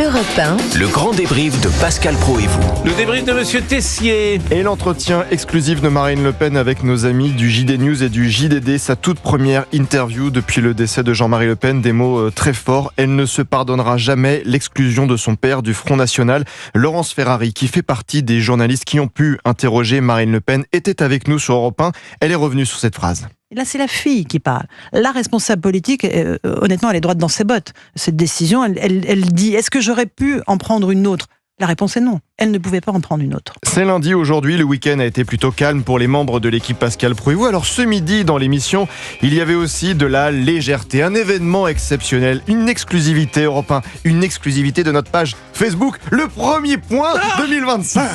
Europe 1. Le grand débrief de Pascal Praud et vous. Le débrief de Monsieur Tessier. Et l'entretien exclusif de Marine Le Pen avec nos amis du JD News et du JDD, sa toute première interview depuis le décès de Jean-Marie Le Pen, des mots très forts. Elle ne se pardonnera jamais l'exclusion de son père du Front National. Laurence Ferrari, qui fait partie des journalistes qui ont pu interroger Marine Le Pen, était avec nous sur Europe 1. Elle est revenue sur cette phrase. Là, c'est la fille qui parle. La responsable politique, honnêtement, elle est droite dans ses bottes. Cette décision, elle dit, est-ce que j'aurais pu en prendre une autre ? La réponse est non. Elle ne pouvait pas en prendre une autre. C'est lundi aujourd'hui, le week-end a été plutôt calme pour les membres de l'équipe Pascal Praud et vous. Alors ce midi, dans l'émission, il y avait aussi de la légèreté, un événement exceptionnel, une exclusivité Europe 1, une exclusivité de notre page Facebook, le premier point 2025.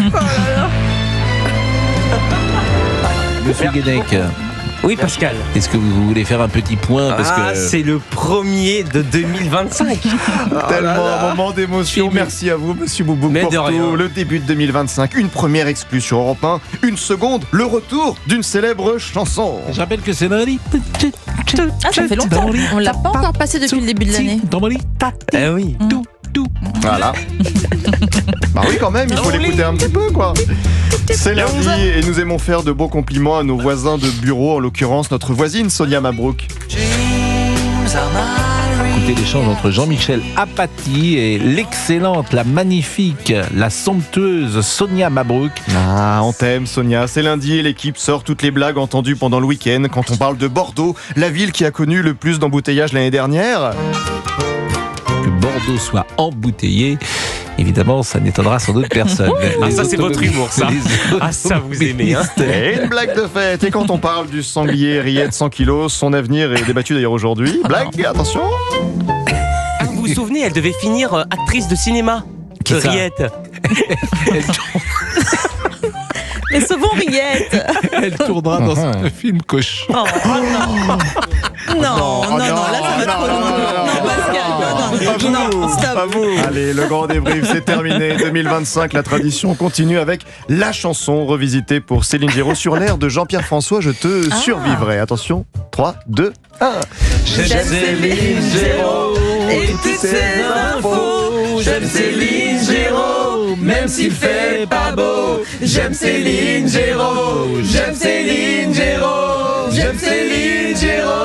Monsieur Guénec. Oui, Pascal. Est-ce que vous voulez faire un petit point parce que... c'est le premier de 2025. Tellement un moment d'émotion. Merci à vous, monsieur Boubouk, Mais pour de rien. tout. Le début de 2025, une première exclue sur Europe 1, une seconde, le retour d'une célèbre chanson. Je rappelle que c'est lundi. Ah, ça fait longtemps. On l'a pas encore passé depuis le début de l'année. Eh oui. Voilà. Bah oui, quand même, il faut l'écouter un petit peu, quoi. C'est lundi et nous aimons faire de beaux compliments à nos voisins de bureau, en l'occurrence notre voisine Sonia Mabrouk. Écoutez l'échange entre Jean-Michel Apathy et l'excellente, la magnifique, la somptueuse Sonia Mabrouk. Ah, on t'aime Sonia, c'est lundi et l'équipe sort toutes les blagues entendues pendant le week-end quand on parle de Bordeaux, la ville qui a connu le plus d'embouteillages l'année dernière. Que Bordeaux soit embouteillé, évidemment, ça n'étonnera sans doute personne. Ah, ça, c'est votre humour, ça. Ah, ça, vous aimez, hein. Et une blague de fête. Et quand on parle du sanglier Riette 100 kilos, son avenir est débattu d'ailleurs aujourd'hui. Blague, attention. Ah, vous vous souvenez, elle devait finir actrice de cinéma. Qui ça Riette. Mais sauvons Riette. Elle tournera dans un film cochon. Oh, non. Non, là, ça va trop loin. Non, Pascal. Non, stop. Pas vous. Allez, le grand débrief, c'est terminé. 2025, la tradition continue avec la chanson revisitée pour Céline Géraud sur l'air de Jean-Pierre François, Je te survivrai. Attention, 3, 2, 1. J'aime Céline Géraud et toutes ses infos. J'aime Céline Géraud, même s'il fait pas beau. J'aime Céline Géraud, j'aime Céline Géraud, j'aime Céline Géraud.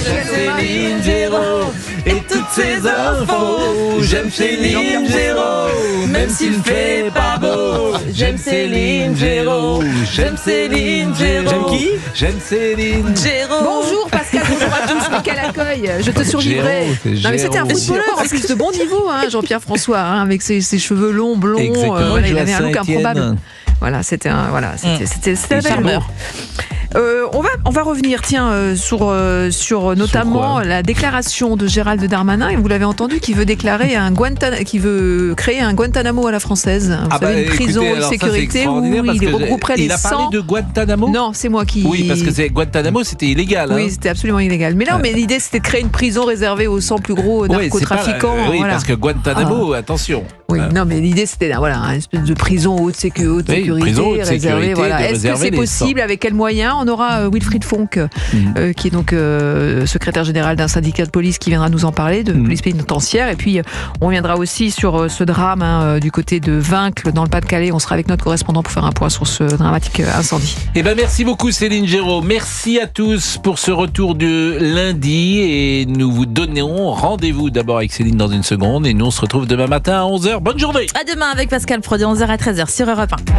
J'aime Céline Géraud et toutes ses infos. J'aime Céline Géraud, même s'il fait pas beau. J'aime Céline Géraud, j'aime Céline Géraud. J'aime qui? J'aime Céline Géraud. Bonjour Pascal, bonjour à tous, mais quel accueil. Je te survivrai. Géraud, c'est Non mais c'était un Géraud. footballeur en plus de bon niveau, hein, Jean-Pierre François, hein, avec ses cheveux longs, blonds. Exactement, Voilà, il il joue à avait un look Saint-Étienne. improbable. Voilà, c'était un bel charmeur. on va revenir sur notamment quoi la déclaration de Gérald Darmanin, et vous l'avez entendu, qui veut qui veut créer un Guantanamo à la française. Vous savez, une prison écoutez, de alors ça, c'est sécurité où extraordinaire parce il que regrouperait les il a parlé 100. de Guantanamo. Non, c'est moi qui. Oui, parce que Guantanamo, c'était illégal. Oui, hein. c'était absolument illégal. Mais non, mais l'idée, c'était de créer une prison réservée aux 100 plus gros Ouais, c'est narcotrafiquants. pas- oui, voilà. parce que Guantanamo, attention. Oui, non, mais l'idée, c'était une espèce de prison haute sécurité, prison haute réservée. sécurité, Voilà. de Est-ce que réserver c'est les possible? Avec quels moyens? On aura Wilfried Fonck, qui est donc secrétaire général d'un syndicat de police, qui viendra nous en parler, de police pénitentiaire. Et puis, on reviendra aussi sur ce drame du côté de Vincles, dans le Pas-de-Calais. On sera avec notre correspondant pour faire un point sur ce dramatique incendie. Eh ben, merci beaucoup Céline Géraud. Merci à tous pour ce retour de lundi et nous vous donnons rendez-vous d'abord avec Céline dans une seconde et nous on se retrouve demain matin à 11h. Bonne journée. À demain avec Pascal Praud, 11h à 13h sur Europe 1.